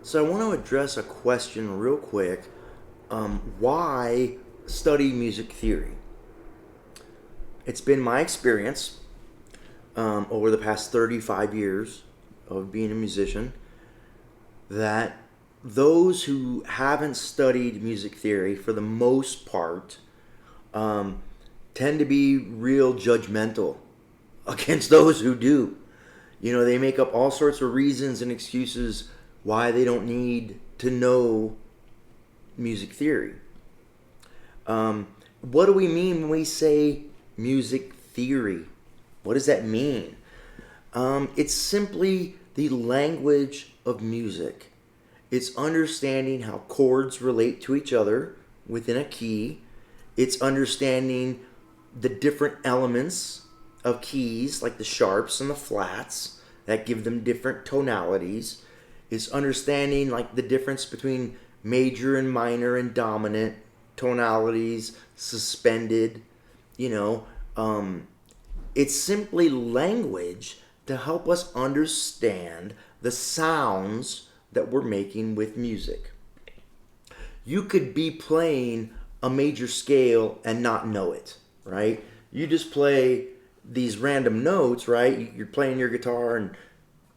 So I want to address a question real quick. Why study music theory? It's been my experience over the past 35 years of being a musician that those who haven't studied music theory, for the most part, um, tend to be real judgmental against those who do. You know, they make up all sorts of reasons and excuses why they don't need to know music theory. What do we mean when we say music theory? What does that mean? It's simply the language of music. It's understanding how chords relate to each other within a key. It's understanding the different elements of keys, like the sharps and the flats, that give them different tonalities. It's understanding like the difference between major and minor and dominant tonalities, suspended, you know. It's simply language to help us understand the sounds that we're making with music. You could be playing a major scale and not know it, right? You just play these random notes, right? You're playing your guitar and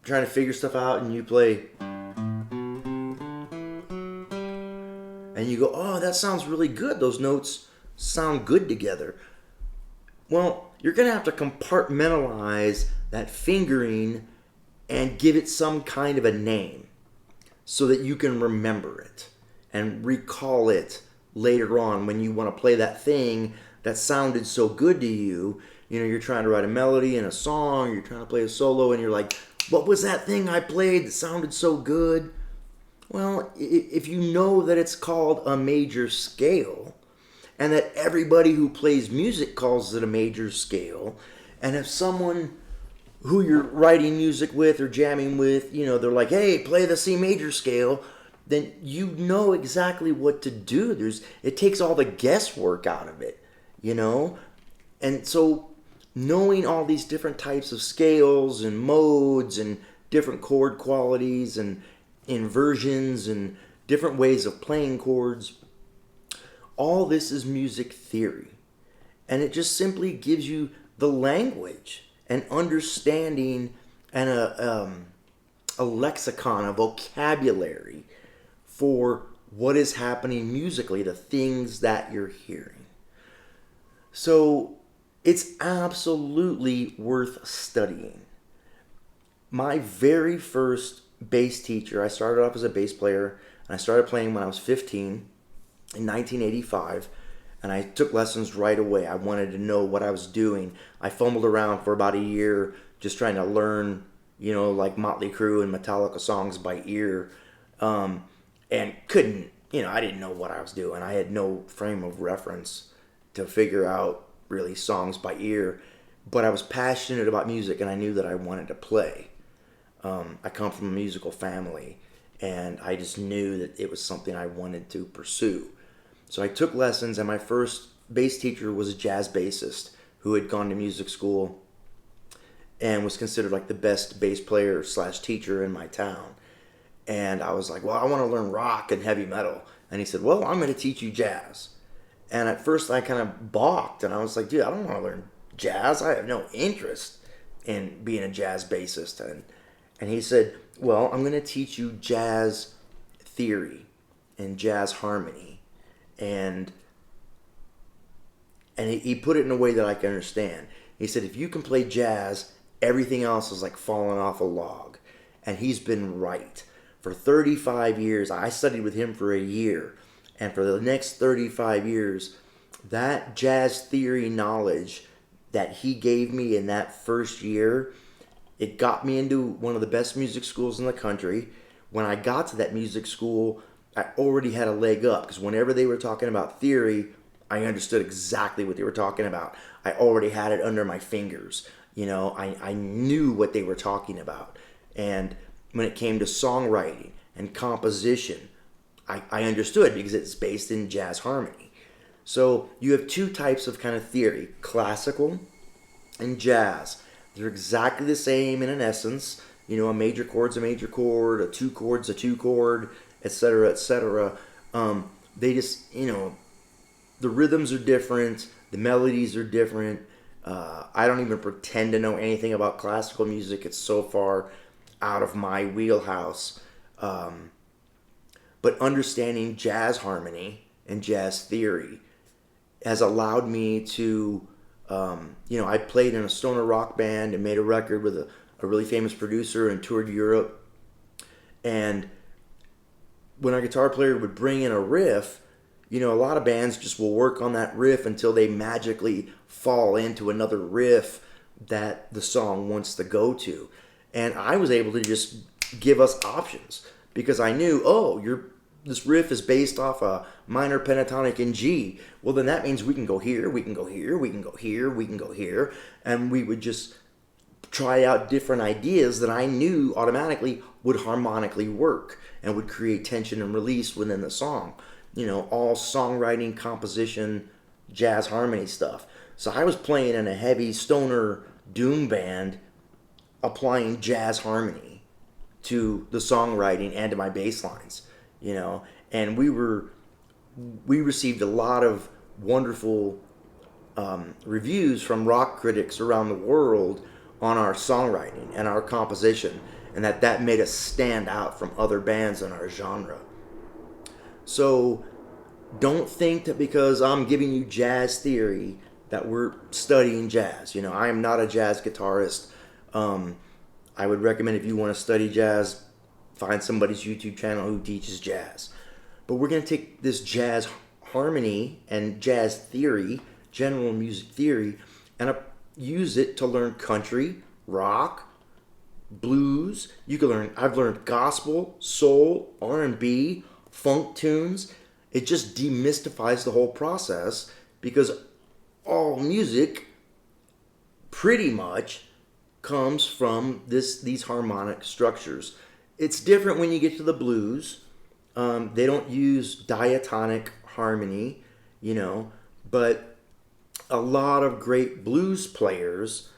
trying to figure stuff out, and you play, and you go, oh, that sounds really good. Those notes sound good together. Well, you're going to have to compartmentalize that fingering and give it some kind of a name so that you can remember it and recall it later on when you want to play that thing that sounded so good to you. You know, you're trying to write a melody in a song, you're trying to play a solo, and you're like, what was that thing I played that sounded so good? Well, if you know that it's called a major scale, and that everybody who plays music calls it a major scale, and if someone who you're writing music with or jamming with, you know, they're like, hey, play the C major scale, then you know exactly what to do. It takes all the guesswork out of it, you know? And so knowing all these different types of scales and modes and different chord qualities and inversions and different ways of playing chords, all this is music theory. And it just simply gives you the language and understanding and a lexicon, a vocabulary for what is happening musically, the things that you're hearing. So it's absolutely worth studying. My very first bass teacher, I started off as a bass player, and I started playing when I was 15 in 1985, and I took lessons right away. I wanted to know what I was doing. I fumbled around for about a year just trying to learn, you know, like Motley Crue and Metallica songs by ear, and couldn't, you know, I didn't know what I was doing. I had no frame of reference to figure out really songs by ear, but I was passionate about music, and I knew that I wanted to play. I come from a musical family, and I just knew that it was something I wanted to pursue. So I took lessons, and my first bass teacher was a jazz bassist who had gone to music school and was considered like the best bass player slash teacher in my town. And I was like, well, I want to learn rock and heavy metal. And he said, well, I'm going to teach you jazz. And at first I kind of balked, and I was like, dude, I don't want to learn jazz. I have no interest in being a jazz bassist. And he said, well, I'm going to teach you jazz theory and jazz harmony. And he put it in a way that I can understand. He said, if you can play jazz, everything else is like falling off a log. And he's been right. For 35 years, I studied with him for a year. And for the next 35 years, that jazz theory knowledge that he gave me in that first year, it got me into one of the best music schools in the country. When I got to that music school, I already had a leg up, because whenever they were talking about theory, I understood exactly what they were talking about. I already had it under my fingers. You know, I knew what they were talking about. And when it came to songwriting and composition, I understood, because it's based in jazz harmony. So you have two types of kind of theory, classical and jazz. They're exactly the same in an essence. A major chord's a major chord, a two chord's a two chord, etc., etc. They just, the rhythms are different, the melodies are different. I don't even pretend to know anything about classical music. It's so far out of my wheelhouse. But understanding jazz harmony and jazz theory has allowed me to, I played in a stoner rock band and made a record with a really famous producer and toured Europe. And when our guitar player would bring in a riff, a lot of bands just will work on that riff until they magically fall into another riff that the song wants to go to. And I was able to just give us options because I knew, this riff is based off a minor pentatonic in G. Well, then that means we can go here, we can go here, we can go here, we can go here. And we would just try out different ideas that I knew automatically would harmonically work and would create tension and release within the song. All songwriting, composition, jazz harmony stuff. So I was playing in a heavy stoner doom band applying jazz harmony to the songwriting and to my bass lines, and we received a lot of wonderful reviews from rock critics around the world on our songwriting and our composition, and that made us stand out from other bands in our genre. So don't think that because I'm giving you jazz theory that we're studying jazz. I am not a jazz guitarist. I would recommend if you want to study jazz, find somebody's YouTube channel who teaches jazz. But we're going to take this jazz harmony and jazz theory, general music theory, and use it to learn country, rock, blues. I've learned gospel, soul, R&B, funk tunes. It just demystifies the whole process because all music pretty much comes from these harmonic structures. It's different when you get to the blues. They don't use diatonic harmony, but a lot of great blues players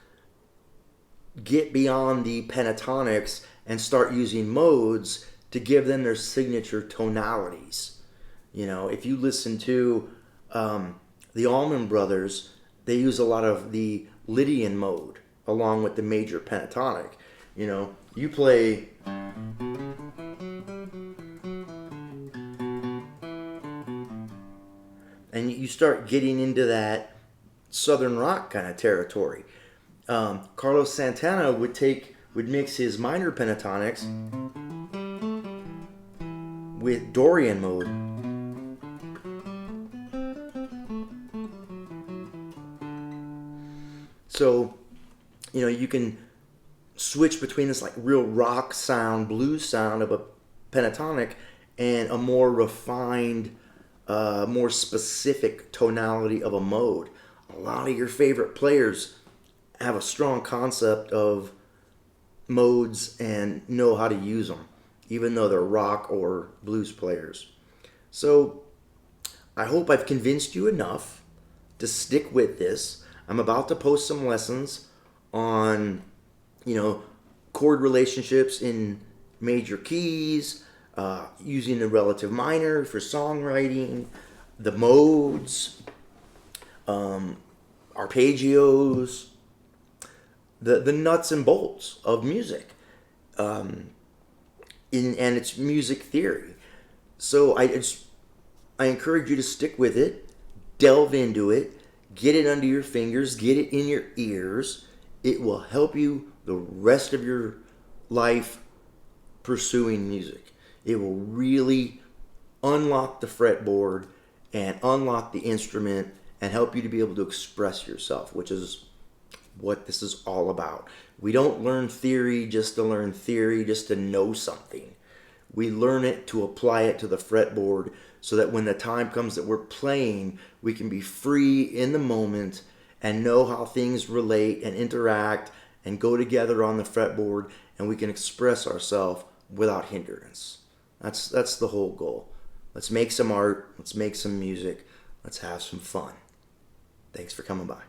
get beyond the pentatonics and start using modes to give them their signature tonalities. If you listen to the Allman Brothers, they use a lot of the Lydian mode along with the major pentatonic. You play and you start getting into that southern rock kind of territory. Carlos Santana would mix his minor pentatonics with Dorian mode. So, you can switch between this like real rock sound, blues sound of a pentatonic and a more refined, more specific tonality of a mode. A lot of your favorite players have a strong concept of modes and know how to use them, even though they're rock or blues players. So I hope I've convinced you enough to stick with this. I'm about to post some lessons on, chord relationships in major keys, using the relative minor for songwriting, the modes, arpeggios, the nuts and bolts of music, and its music theory. So I encourage you to stick with it, delve into it, get it under your fingers, get it in your ears. It will help you the rest of your life pursuing music. It will really unlock the fretboard and unlock the instrument and help you to be able to express yourself, which is what this is all about. We don't learn theory just to learn theory, just to know something. We learn it to apply it to the fretboard so that when the time comes that we're playing, we can be free in the moment and know how things relate and interact and go together on the fretboard, and we can express ourselves without hindrance. That's the whole goal. Let's make some art. Let's make some music. Let's have some fun. Thanks for coming by.